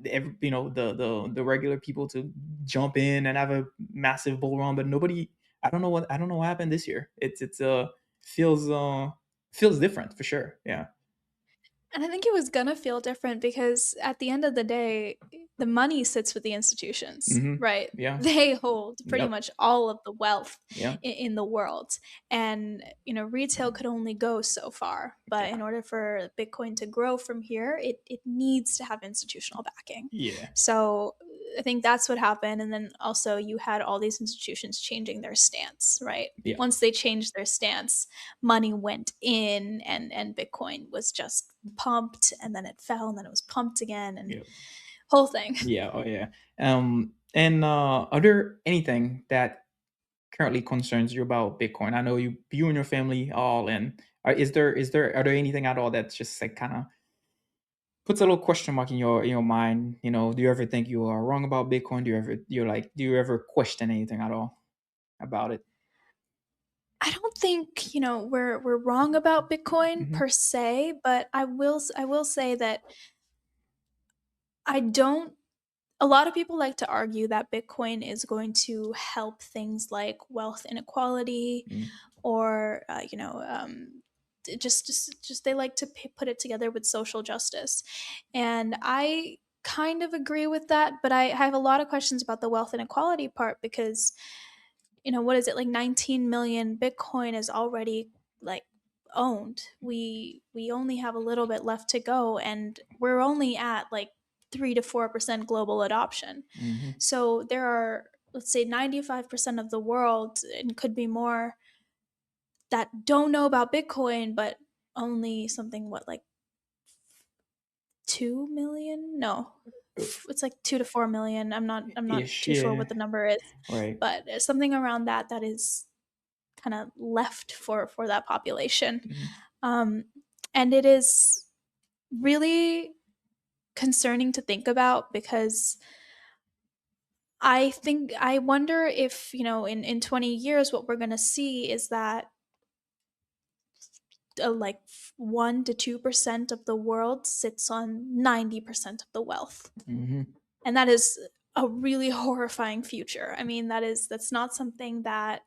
the regular people to jump in and have a massive bull run, but nobody. I don't know what happened this year. It's feels feels different for sure. Yeah. And I think it was gonna feel different because at the end of the day, the money sits with the institutions, Hmm. right? Yeah. They hold pretty Yep. much all of the wealth Yeah. in the world. And, retail could only go so far. But in Yeah. order for Bitcoin to grow from here, it needs to have institutional backing. Yeah. So I think that's what happened. And then also you had all these institutions changing their stance, right? Yeah. Once they changed their stance, money went in and Bitcoin was just pumped and then it fell and then it was pumped again and Yeah. whole thing. Yeah. Oh yeah. And are there anything that currently concerns you about Bitcoin? I know you and your family all in. Are there anything at all that's just, like, kind of puts a little question mark in your mind? Do you ever think you are wrong about Bitcoin? Do you ever question anything at all about it? I don't think, we're wrong about Bitcoin Hmm. per se, but I will say that I don't a lot of people like to argue that Bitcoin is going to help things like wealth inequality Mm. or just they like to put it together with social justice, and I kind of agree with that, but I have a lot of questions about the wealth inequality part because what is it, like 19 million Bitcoin is already like owned. We only have a little bit left to go, and we're only at like 3 to 4% global adoption. Mhm. So there are, let's say, 95% of the world, and could be more, that don't know about Bitcoin, but only something, what, like 2 million? No. Uh, It's like 2 to 4 million. I'm not Ish, too sure yeah. what the number is, Right. but something around that is kind of left for that population. Mhm. Um and it is really concerning to think about because I wonder if, in 20 years, what we're going to see is that like 1 to 2% of the world sits on 90% of the wealth. Mhm. And that is a really horrifying future. I mean, that's not something that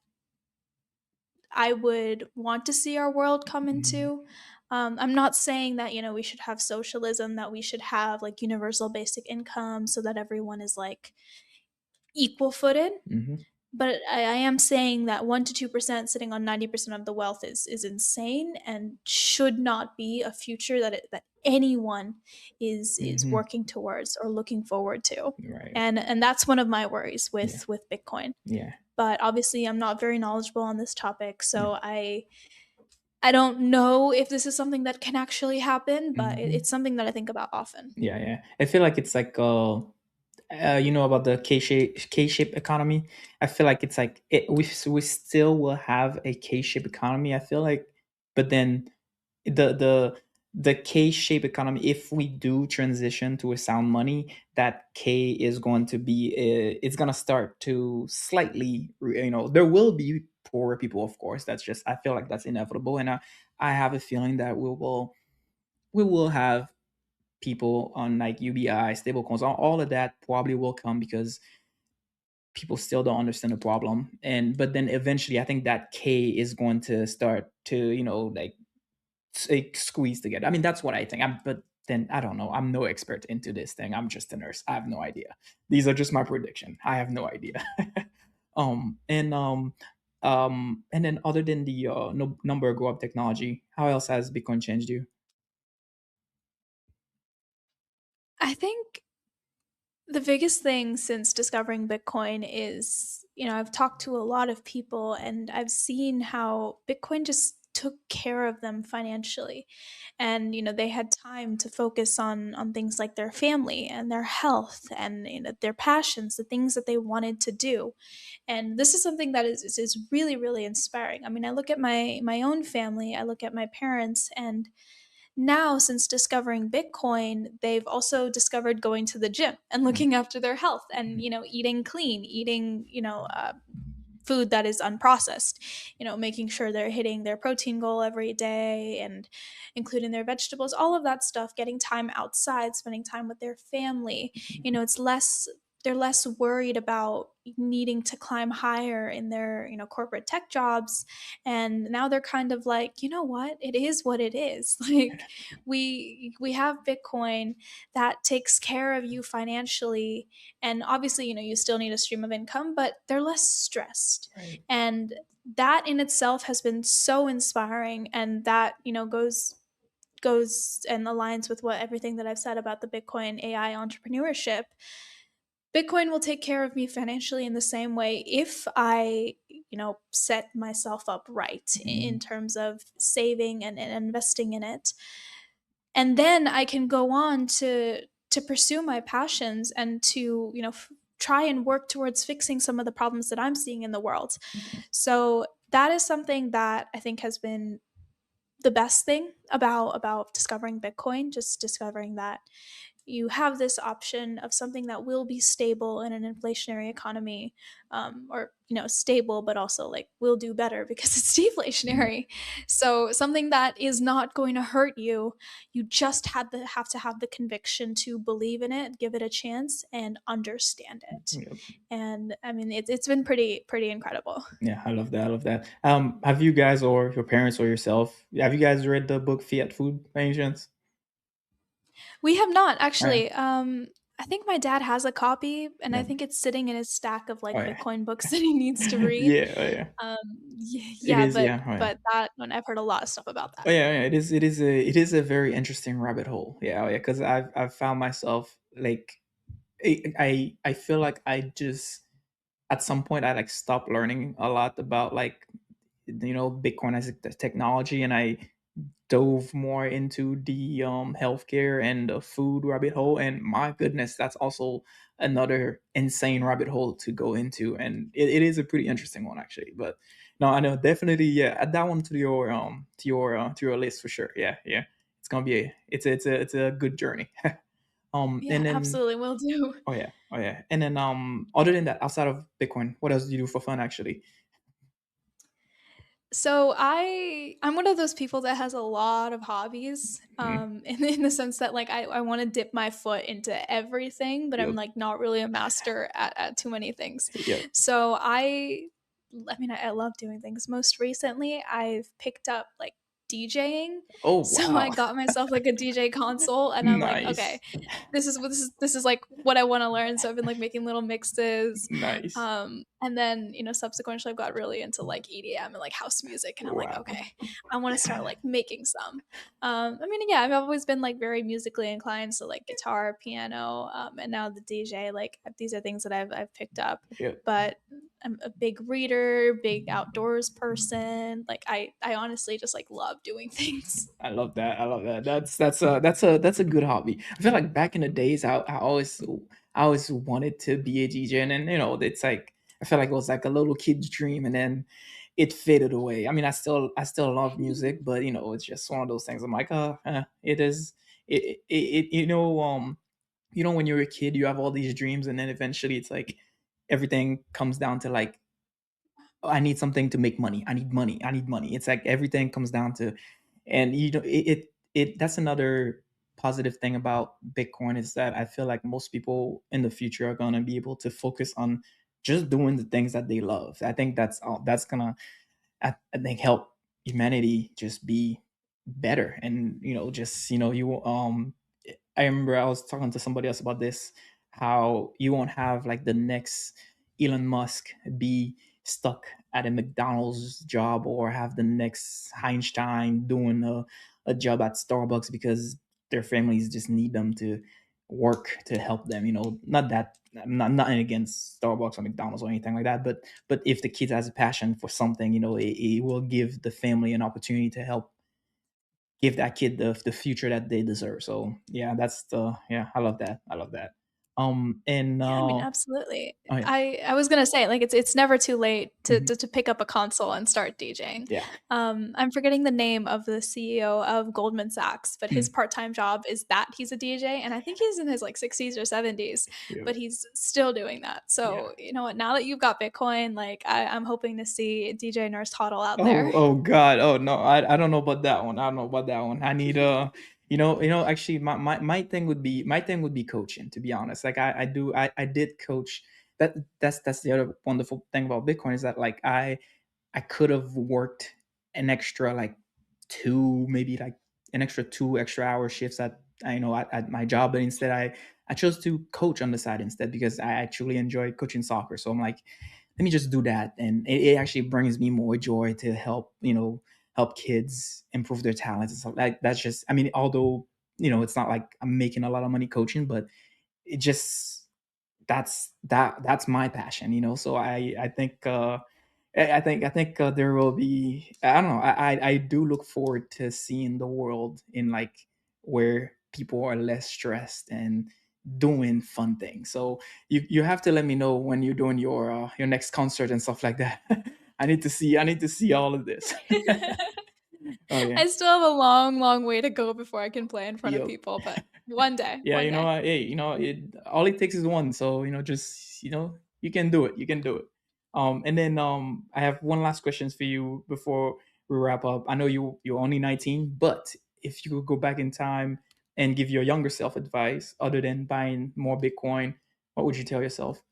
I would want to see our world come Mhm. into. I'm not saying that, we should have socialism, that we should have like universal basic income so that everyone is like equal footed. Mhm. But I am saying that 1 to 2% sitting on 90% of the wealth is insane and should not be a future that anyone is Mhm. working towards or looking forward to. Right. And that's one of my worries Yeah. with Bitcoin. Yeah. But obviously I'm not very knowledgeable on this topic, Yeah. so I I don't know if this is something that can actually happen, but Mhm. it's something that I think about often. Yeah, yeah. I feel like it's like you know about the K-shape economy. I feel like it's like we still will have a K-shape economy. I feel like, but then the K-shape economy, if we do transition to a sound money, that K is going to be it's going to start to slightly, you know, there will be poorer people, of course. That's just, I feel like that's inevitable, and I have a feeling that we will have people on like UBI, stablecoins, all of that probably will come because people still don't understand the problem. And but then eventually, I think that K is going to start to, you know, like squeeze together. I mean, that's what I think. But then I don't know. I'm no expert into this thing. I'm just a nurse. I have no idea. These are just my prediction. I have no idea. um and um and then other than the no, number grow up technology, how else has Bitcoin changed you? I think the biggest thing since discovering Bitcoin is, I've talked to a lot of people and I've seen how Bitcoin just took care of them financially. And, they had time to focus on things like their family and their health and their passions, the things that they wanted to do. And this is something that is really, really inspiring. I mean, I look at my own family, I look at my parents, and now since discovering Bitcoin, they've also discovered going to the gym and looking after their health and, eating clean, eating, food that is unprocessed, making sure they're hitting their protein goal every day and including their vegetables, all of that stuff, getting time outside, spending time with their family. It's less, they're less worried about needing to climb higher in their, corporate tech jobs. And now they're kind of like, you know what? It is what it is. Like we have Bitcoin that takes care of you financially, and obviously, you still need a stream of income, but they're less stressed. Right. And that in itself has been so inspiring, and that, goes and aligns with what everything that I've said about the Bitcoin AI entrepreneurship. Bitcoin will take care of me financially in the same way if I, set myself up right in Mhm. terms of saving and investing in it. And then I can go on to pursue my passions and to, try and work towards fixing some of the problems that I'm seeing in the world. So that is something that I think has been the best thing about discovering Bitcoin, just discovering that you have this option of something that will be stable in an inflationary economy, or stable, but also like will do better because it's Mhm. deflationary. So something that is not going to hurt you. You just have to have the conviction to believe in it, give it a chance, and understand it. Yep. And I mean, it's been pretty incredible. Yeah, I love that. I love that. Have you guys or your parents or yourself, have you guys read the book Fiat Food by any chance? We have not Oh yeah. actually. I think my dad has a copy, and I Yeah. think it's sitting in his stack of Oh like yeah. Bitcoin books that he needs to read. Yeah. Oh yeah. Um, It yeah, is. but Yeah. Oh yeah. but that one, I've heard a lot of stuff about Oh that. yeah. Yeah. It is a very interesting rabbit hole. Yeah. Oh yeah. Because I've found myself like I feel like I just at some point I like stopped learning a lot about like Bitcoin as a technology, and I dove more into the healthcare and the food rabbit hole, and my goodness, that's also another insane rabbit hole to go into, and it is a pretty interesting one actually. But no, I know, definitely, yeah, add that one to your list for sure. Yeah, yeah, it's gonna be it's a good journey. Yeah, And then absolutely, will do. oh yeah, oh yeah, and then other than that, outside of Bitcoin, what else do you do for fun actually? So I'm one of those people that has a lot of hobbies, Mhm. in the sense that like I want to dip my foot into everything, but I'm Yep, like not really a master at too many things. yep. So I mean, I love doing things. Most recently, I've picked up like DJing. Oh So I wow, got myself like a DJ console, and I'm like, okay, nice, this is like what I want to learn. So I've been like making little mixes. nice. And then, subsequently I've got really into like EDM and like house music. And I'm like, Wow. okay, I want to start like making some. I mean, yeah, I've always been like very musically inclined. So like guitar, piano, and now the DJ, like these are things that I've picked up. Yep. But I'm a big reader, big outdoors person. Like I honestly just like love doing things. I love that. I love that. That's a good hobby. I feel like back in the days, I always wanted to be a DJ, and then it's like I feel like it was like a little kid's dream, and then it faded away. I mean, I still love music, but it's just one of those things. I'm like, it is. When you're a kid, you have all these dreams, and then eventually, it's like everything comes down to like, "Oh, I need something to make money. I need money. I need money." It's like everything comes down to, and that's another positive thing about Bitcoin is that I feel like most people in the future are gonna be able to focus on just doing the things that they love. I think that's gonna I think help humanity just be better, and just you I remember I was talking to somebody else about this, how you won't have like the next Elon Musk be stuck at a McDonald's job, or have the next Einstein doing a job at Starbucks because their families just need them to work to help them. Not that I'm not nothing against Starbucks or McDonald's or anything like that, but if the kid has a passion for something, it will give the family an opportunity to help give that kid the future that they deserve. So yeah, I love that. I love that. And Yeah, I mean, absolutely. oh yeah, I was gonna say, like, it's never too late to mhm, to pick up a console and start DJing. yeah, I'm forgetting the name of the CEO of Goldman Sachs, but his mm, part-time job is that he's a DJ, and I think he's in his, like, 60s or 70s, yeah. but he's still doing that. Yeah. So, you know what? Now that you've got Bitcoin, like, I'm hoping to see DJ Nurse HODL out Oh, there. oh God. Oh no, I don't know about that one. I don't know about that one. I need actually my thing would be coaching, to be honest. Like I did coach. That's the other wonderful thing about Bitcoin is that like I could have worked an extra like maybe like an extra 2 extra hour shifts at my job, but instead I chose to coach on the side instead because I actually enjoy coaching soccer. So I'm like, let me just do that, and it actually brings me more joy to help kids improve their talents and stuff. Like that's just, I mean, although it's not like I'm making a lot of money coaching, but it just that's my passion. So I think I think there will be, I don't know, I do look forward to seeing the world in like where people are less stressed and doing fun things. So you have to let me know when you're doing your next concert and stuff like that. I need to see all of this. Oh yeah. I still have a long, long way to go before I can play in front of Yep. people, but one day, Yeah, one day. hey, all it takes is one. So, just, you can do it. You can do it. And then I have one last questions for you before we wrap up. I know you're only 19, but if you could go back in time and give your younger self advice other than buying more Bitcoin, what would you tell yourself?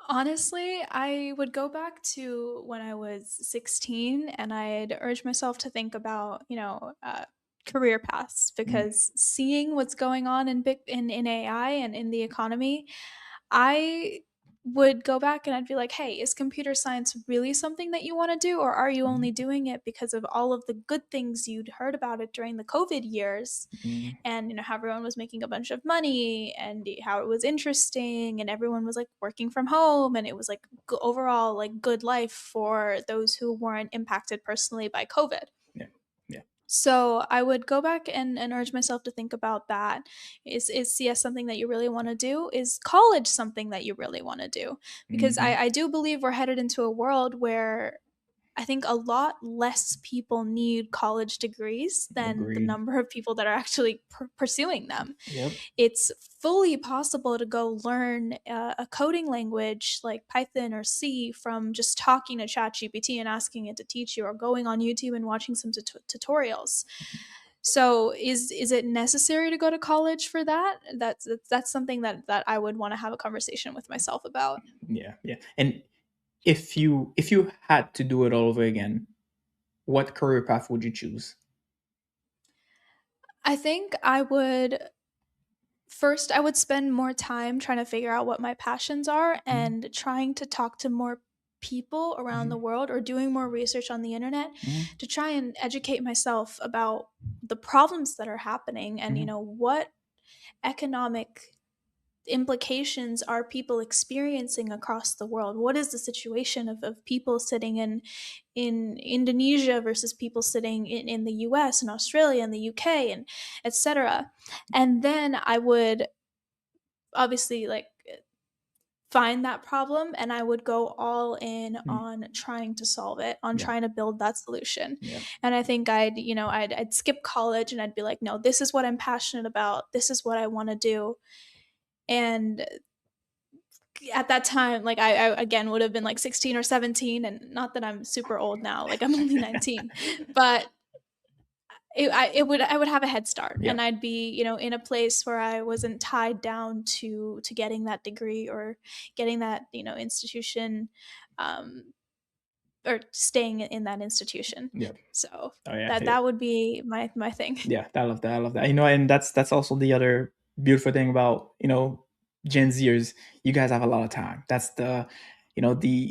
Honestly, I would go back to when I was 16 and I'd urge myself to think about, career paths Mm, because seeing what's going on in AI and in the economy, I would go back and I'd be like, "Hey, is computer science really something that you want to do or are you only mm, doing it because of all of the good things you'd heard about it during the COVID years?" mm, And how everyone was making a bunch of money and how it was interesting and everyone was like working from home and it was like overall like good life for those who weren't impacted personally by COVID. yeah, yeah. So I would go back and urge myself to think about that. Is CS something that you really want to do? Is college something that you really want to do? Because Hmm. I do believe we're headed into a world where I think a lot less people need college degrees than the Agreed. number of people that are actually pursuing them. Yep. It's fully possible to go learn a coding language like Python or C from just talking to ChatGPT and asking it to teach you, or going on YouTube and watching some tutorials. So, is it necessary to go to college for that? That's something that I would want to have a conversation with myself about. Yeah, yeah. And if you had to do it all over again, what career path would you choose? I think I would spend more time trying to figure out what my passions are Mhm, and trying to talk to more people around the mhm, world or doing more research on the internet mhm, to try and educate myself about the problems that are happening and mhm, what economic implications are people experiencing across the world? What is the situation of people sitting in Indonesia versus people sitting in the US and Australia and the UK and etc. And then I would obviously like find that problem and I would go all in Mm, on trying to solve it, on yeah, trying to build that solution. yeah, And I think I'd skip college and I'd be like, no, this is what I'm passionate about. This is what I want to do. And at that time, like I again would have been like 16 or 17, and not that I'm super old now, like I'm only 19, but I would have a head start, yeah. and I'd be in a place where I wasn't tied down to getting that degree or getting that institution, um, or staying in that institution. Yeah. So Oh yeah. that would be my thing. Yeah, I love that. I love that. And that's also the other beautiful thing about Gen Zers. You guys have a lot of time. That's the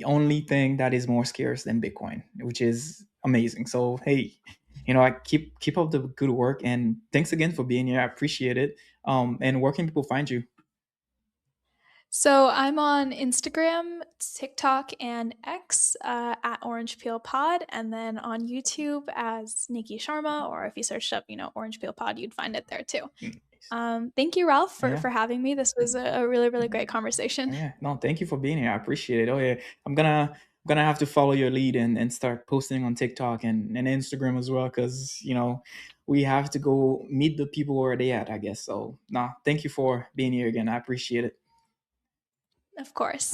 only thing that is more scarce than Bitcoin, which is amazing. So hey, I keep up the good work, and thanks again for being here. I appreciate it. And where can people find you? So I'm on Instagram, TikTok, and X at Orange Peel Pod, and then on YouTube as Nicki Sharma, or if you searched up, Orange Peel Pod, you'd find it there too. Nice. Thank you, Ralph, for Yeah. for having me. This was a really really great Oh, conversation. yeah. No, thank you for being here. I appreciate it. Oh yeah. I'm gonna have to follow your lead and start posting on TikTok and Instagram as well, because we have to go meet the people where they at, I guess. So no, thank you for being here again. I appreciate it. Of course.